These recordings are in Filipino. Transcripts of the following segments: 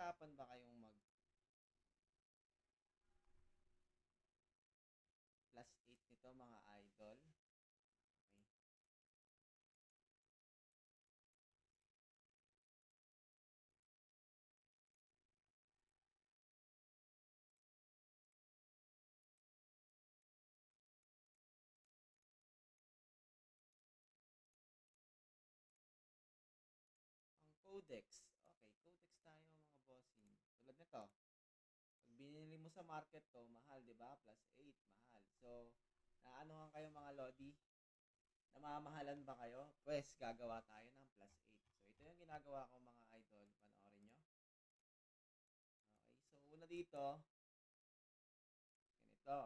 nahihirapan ba kayong mag plus 8 nito mga idol? Okay. Ang codex. Okay, codex tayo mga bossing. Tulad nito. Pag binili mo sa market to, mahal, di ba? Plus 8, mahal. So, naanohan kayo mga lodi? Namamahalan ba kayo? Pues, gagawa tayo ng plus 8. So, ito yung ginagawa ko mga idol. Panoorin nyo. Okay, so una dito, ganito.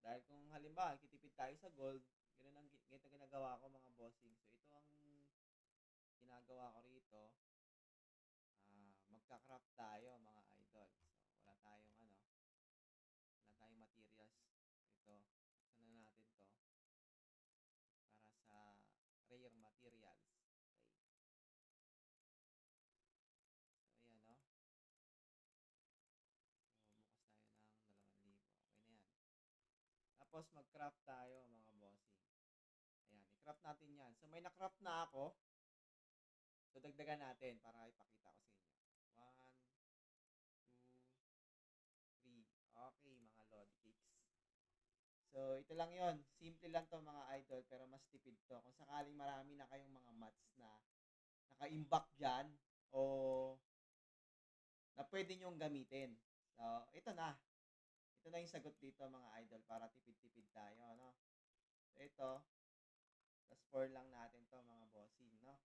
Dahil kung halimbawa, kitipid tayo sa gold, ganito ginagawa ko mga bossing. So, ito ang ginagawa ko rito. Magka-craft tayo mga idol. So, wala tayong materials. Ito, buksan na natin to para sa rare materials. Okay. So, ayan, no? So, bukas tayo ng 2,000. Okay na yan. Tapos, mag-craft tayo, mga bossing. Ayan, i-craft natin yan. So, may na-craft na ako. So, dagdagan natin para ipakita ko sa inyo. 1, 2, 3. Okay, mga Lodi Cakes. So, ito lang yon. Simple lang to mga idol, pero mas tipid to. Kung sakaling marami na kayong mga mats na naka-imbak dyan, o na pwede nyong gamitin. So, ito na. Ito na yung sagot dito mga idol para tipid-tipid tayo, no? So, ito, plus 4 lang natin to mga bossing, no?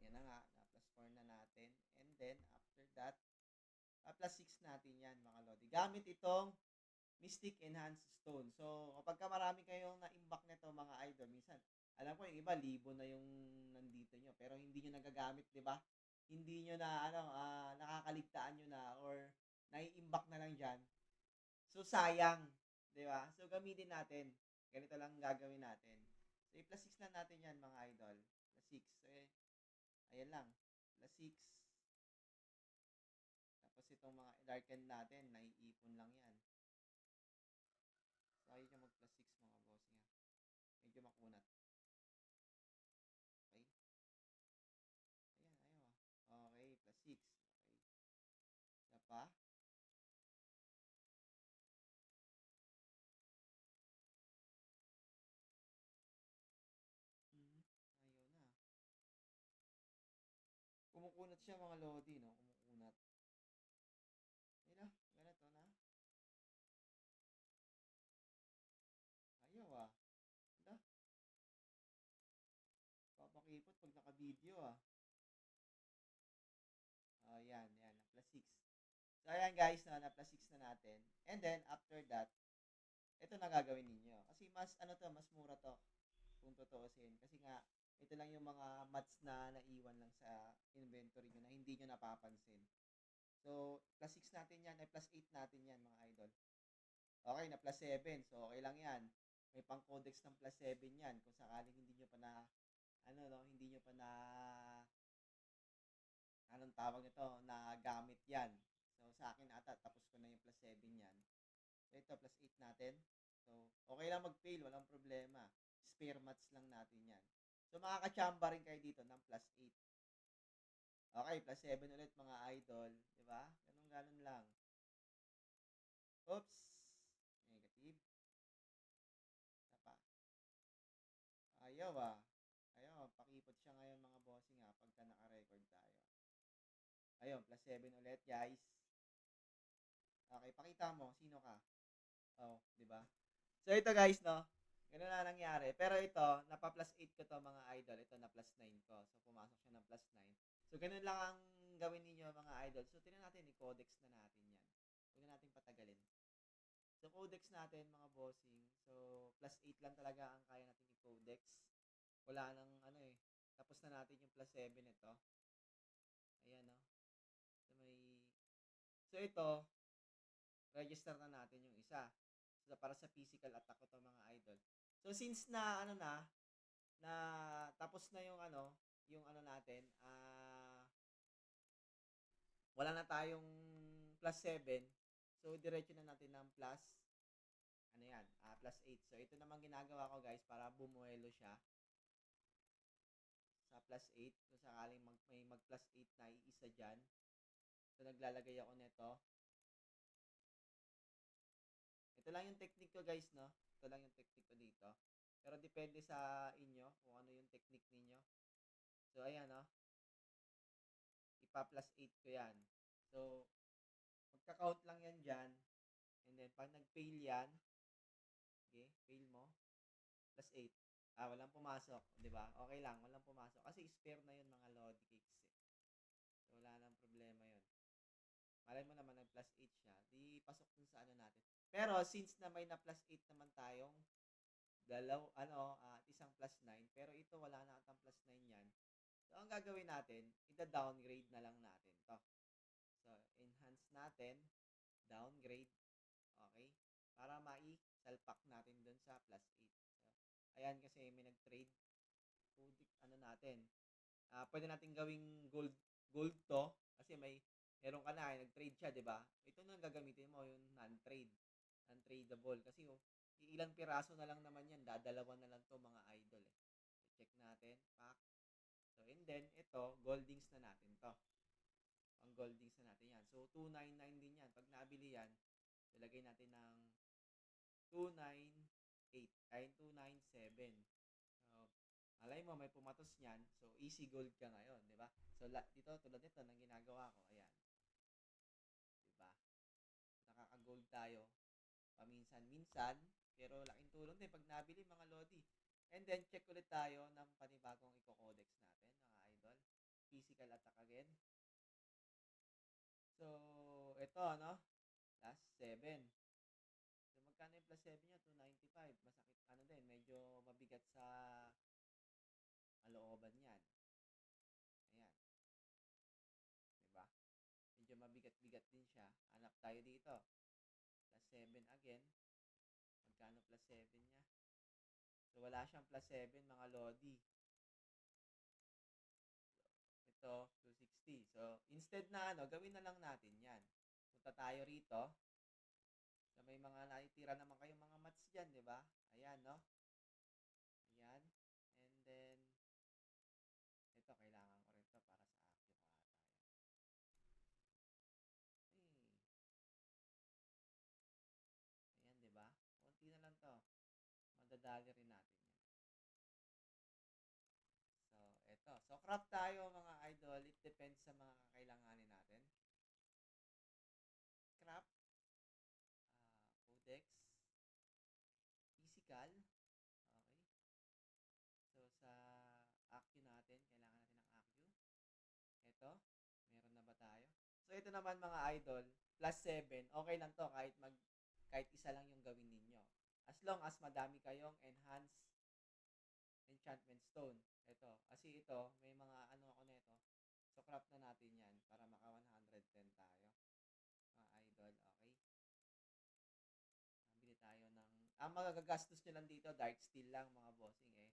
Ayan na nga, na plus 4 na natin. And then, after that, plus 6 natin yan mga lodi. Gamit itong Mystic Enhanced Stone. So, kapag ka marami kayong na-imbak nito mga idol, minsan, alam ko yung iba, libo na yung nandito nyo, pero hindi nyo nagagamit, di ba? Hindi nyo na, nakakaligtaan nyo na, or nai-imbak na lang dyan. So, sayang, di ba? So, gamitin natin. Ganito lang gagawin natin. So, plus 6 na natin yan, mga idol. Plus 6. So, ayan lang. Plus 6. Tapos, itong mga darken natin, naiipon lang yan. So, ayaw niya mag plus 6 mga boss nga. Medyo makunat. Okay? Ayan, ayaw ah. Okay, plus 6. Okay. Isa pa. Ayaw na. Kumukunat siya mga lodi, no? Kumukunat. Ayun na, ganito na. Ayaw ah. Hala, papakipot pag naka-video ah. Oh, yan, yan. Na plus 6. So, ayan guys, na plus 6 na natin. And then, after that, ito na gagawin ninyo. Kasi mas mura to. Kung totoosin. Kasi nga, ito lang yung mga mats na naiwan lang sa inventory nyo na hindi nyo napapansin. So, plus 6 natin yan. Ay, plus 8 natin yan, mga idol. Okay, na plus 7. So, okay lang yan. May pang codex ng plus 7 yan. Kung sakaling hindi nyo pa na, hindi nyo pa na, anong tawag nito, na gamit yan. So, sa akin ata, tapos ko na yung plus 7 yan. So, ito, plus 8 natin. So, okay lang mag-fail, walang problema. Spare mats lang natin yan. So, makakachamba rin kayo dito ng plus 8. Okay, plus 7 ulit mga idol. Diba? Ganun lang. Oops. Negative. Isa pa. Ayaw ah. Ayaw, pakipot siya ngayon mga bossing ha, pagka naka-record tayo. Ayun, plus 7 ulit guys. Okay, pakita mo, sino ka? Oh, di ba? So ito guys, no? Ganun na nangyari. Pero ito, napa-plus 8 ko to mga idol. Ito na plus 9 ko. So pumasok siya ng plus 9. So ganun lang ang gawin ninyo mga idol. So tingnan natin, i-codex na natin yan. Huwag na natin patagalin. So codex natin mga bossing. So plus 8 lang talaga ang kaya natin i-codex. Wala nang tapos na natin yung plus 7 ito. Ayan, no? So ito, register na natin yung isa. So, para sa physical attack ko to mga idol. So since na na tapos na yung natin, wala na tayong plus 7. So, diretso na natin ng plus, ano yan, plus 8. So, ito naman ginagawa ko guys para bumuelo siya sa plus 8. Kung sakaling may mag plus 8 na iisa dyan. So, naglalagay ako nito. Ito lang yung technique ko guys, no? Ito lang yung technique ko dito. Pero depende sa inyo kung ano yung technique ninyo. So, ayan, no? Ipa-plus 8 ko yan. So, magka-count lang yan dyan. And then, pag nag-fail yan, okay, fail mo, plus 8. Walang pumasok, di ba? Okay lang, walang pumasok. Kasi spare na yun mga Lodi Cakes. So, wala nang problema yun. Malay mo naman nag-plus 8 siya, di pasok dun sa ano natin. Pero, since na may na-plus 8 naman tayong isang plus 9, pero ito wala na atang plus 9 yan. So, ang gagawin natin, ida-downgrade na lang natin to. So, enhance natin, downgrade, okay? Para mai-salpak natin dun sa plus 8. So, ayan kasi may nag-trade. Ano natin, pwede natin gawing gold to, kasi meron ka na, nag-trade siya, di ba? Ito na gagamitin mo, yung non-tradable. Kasi ilang piraso na lang naman yan, dadalawa na lang to mga idol eh. So, check natin, pack. So, and then, ito, goldings na natin to. Ang goldings na natin yan. So, 299 din yan. Pag nabili yan, ilagay natin ng 298, ay 297. So, malay mo, may pumatos niyan. So, easy gold ka ngayon, di ba? So, dito, tulad nito, nang ginagawa ko, ayan. Di ba? Nakaka-gold tayo. Paminsan-minsan, pero laking tulong din pag nabili mga Lodi. And then, check ulit tayo ng panibagong eco-codex natin, mga idol. Physical attack again. So, ito, no? Plus 7. So, magkano yung plus 7 niya? 295. Masakit, din, medyo mabigat sa kalooban yan. Ayan. Diba? Medyo mabigat-bigat din siya. Hanap tayo dito. Plus 7 again. Magkano plus 7 niya? So, wala siyang plus 7, mga Lodi. Ito, 260. So, instead na gawin na lang natin yan. Punta tayo rito. So, may mga naitira naman kayong mga mats dyan, di ba? Ayan, no? Ayan. And then, ito, kailangan ko rin to para sa active Ayan, di ba? Kunti na lang to. Madadali rin natin yan. So, ito. So, craft tayo, mga idol. It depends sa mga kakailanganin natin. Craft. Codex. Physical. Okay. So, sa Accu natin, kailangan natin ng Accu. Ito, meron na ba tayo? So, ito naman mga idol, plus 7, okay lang to kahit isa lang yung gawin ninyo. As long as madami kayong enhanced enchantment stone. Ito, kasi ito, may mga ako nito. So, craft na natin yan para maka 110 tayo. Mga idol, okay? Bili tayo ng, ang magagastos nyo lang dito, dark steel lang mga bossing eh.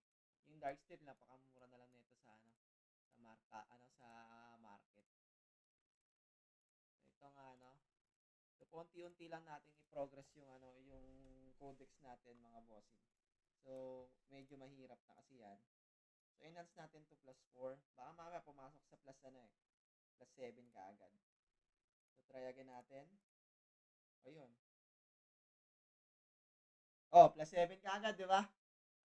Yung dark steel, napakamura na lang nito sa sa market. So, ito nga So, unti-unti lang natin i-progress yung yung codex natin mga bossing. So, medyo mahirap na kasi yan. So, enhance natin to plus 4. Baka mamaya pumasok sa plus plus 7 kaagad. So, try again natin. O, yun. Oh, plus 7 kaagad, di ba?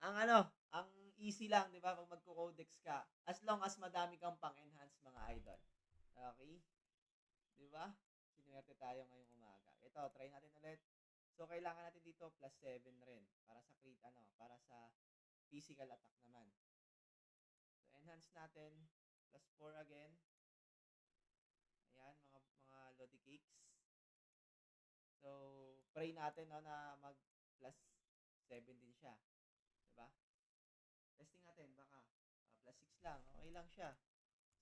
Ang easy lang, di ba? Pag magko-codex ka. As long as madami kang pang-enhance mga idol. Okay? Di ba? Sinuwerte tayo ngayong umaga. Ito, try natin ulit. So, kailangan natin dito plus 7 rin para sa para sa physical attack naman. So, enhance natin plus 4 again. Ayan, mga Lodi Cakes. So, pray natin na mag plus 7 din siya. Diba? Testing natin, baka plus 6 lang. Okay lang siya.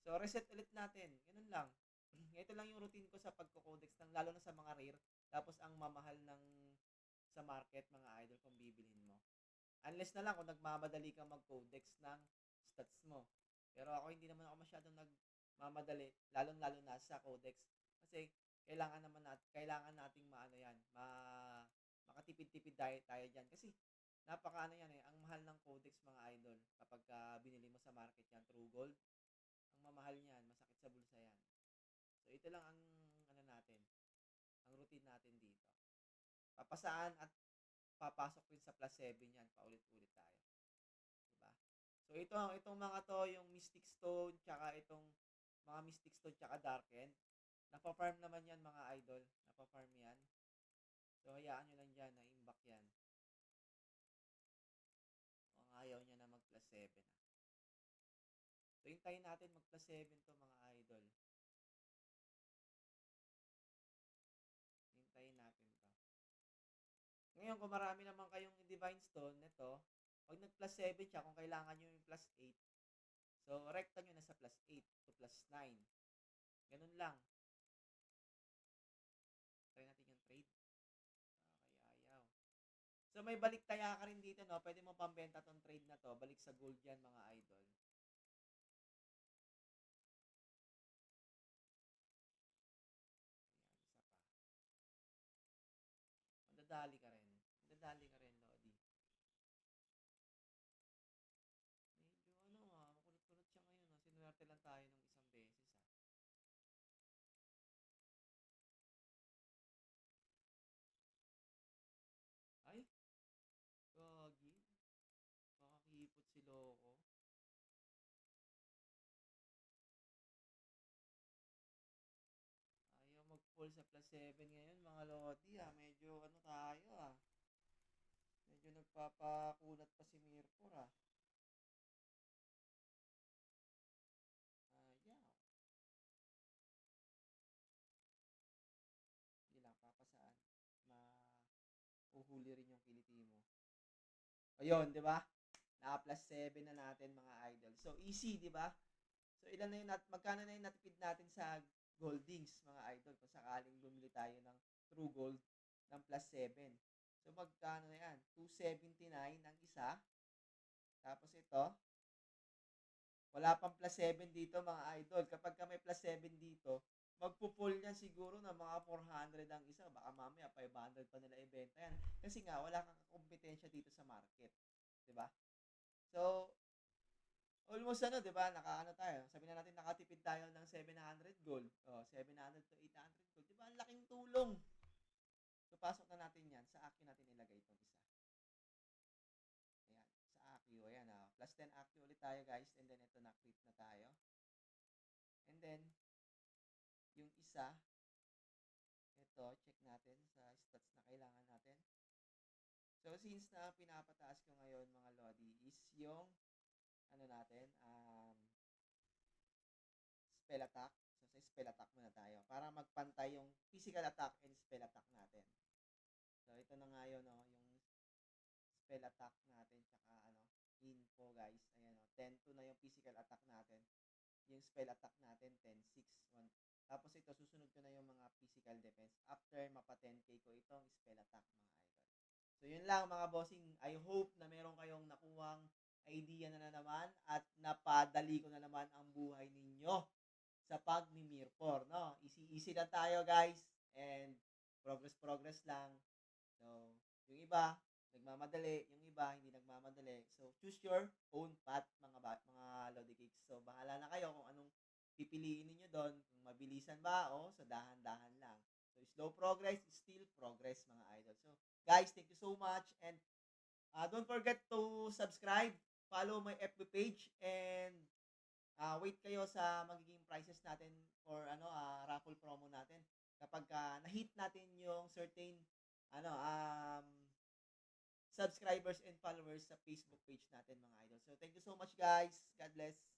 So, reset ulit natin. Ganun lang. Ito lang yung routine ko sa pagko-codex lalo na sa mga rare. Tapos, ang mamahal sa market, mga idol, kung bibilhin mo. Unless na lang kung nagmamadali kang mag-codex ng stats mo. Pero ako, hindi naman ako masyadong nagmamadali, lalo na sa codex. Kasi kailangan nating maano yan, makatipid-tipid tayo diyan kasi napakaano yan ang mahal ng Codex mga idol kapag binili mo sa market yan True Gold. Ang mamahal niyan, masakit sa bulsa yan. So ito lang ang ano natin, ang routine natin dito. Papasaan at papasok rin sa +7 yan, paulit-ulit tayo. Diba? So itong mga to, yung Mystic Stone, tsaka itong mga Mystic Stone, tsaka Darken, napa-farm naman yan mga idol. Napa-farm yan. So hayaan nyo lang dyan, na-imbak yan. Kung ayaw niya na mag +7 So hintayin natin mag +7 to mga idol. Hintayin natin to. Ngayon, kung marami naman kayong Divine Stone, nito, pag nag +7 siya, kung kailangan nyo yung +8, so rekta nyo na sa +8 to +9. Ganun lang. Try natin yung trade. Okay, ayaw. So may balik taya ka rin dito, no? Pwede mo pambenta tong trade na to. Balik sa gold yan, mga idol. Ayan, isa pa. Madadali ka rin. Madadali ka rin, Lodi. Medyo makulot-kulot siya ngayon. Sinuwerte lang tayo ng isang beses, Ay, gagi. Makakipot si Loco. Ayaw mag-fall sa +7 ngayon, mga Lodi, Medyo tayo, Medyo nagpapakunat pa si Mirpor, Ayaw. Hindi lang, papasaan. Uhuli rin yung kiliti mo. Ayun, di ba? Naka +7 na natin, mga idol. So, easy, di ba? So, magkano na yung natipid natin sa Goldings, mga idol, kung sakaling bumili tayo ng True Gold ng +7. So, magkano na yan? 279 ang isa. Tapos ito, wala pang +7 dito, mga idol. Kapag may +7 dito, magpo-pull yan siguro na mga 400 ang isa. Baka mamaya 500 pa nila ibenta yan. Kasi nga, wala kang kompetensya dito sa market. Diba? So, almost di ba? Tayo. Sabi na natin nakatipid tayo ng 700 gold. 700 to 800 gold. Diba? Ang laking tulong. So, pasok na natin yan. Sa Akio natin ilagay itong isa. Ayan. Sa Akio. Ayan, +10 Akio ulit tayo, guys. And then, ito na-crit na tayo. And then, yung isa, ito, check natin sa stats na kailangan natin. So, since na pinapataas ko ngayon, mga Lodi, is yung, natin, spell attack. So, sa spell attack muna tayo. Para magpantay yung physical attack and spell attack natin. So, ito na nga yun, yung spell attack natin, tsaka, info, guys. Ayan, 10-2 na yung physical attack natin. Yung spell attack natin, 10-6. Tapos ito, susunod ko na yung mga physical defense. After mapa-10k ko itong spell attack, mga idol. So, yun lang, mga bossing. I hope na meron kayong nakuhang idea na naman at napadali ko na naman ang buhay ninyo sa pag-Mirpor, no? Easy lang tayo, guys. And progress lang. So, yung iba, nagmamadali. Yung iba, hindi nagmamadali. So, choose your own path, mga Lodi Cakes. So, bahala na kayo kung anong pipiliin niyo doon. Kung mabilisan ba o sa dahan-dahan lang. So, slow progress is still progress, mga idol. So, guys, thank you so much. And don't forget to subscribe, follow my FB page, and wait kayo sa magiging prices natin for raffle promo natin kapag na-hit natin yung certain subscribers and followers sa Facebook page natin, mga idol. So thank you so much, guys. God bless.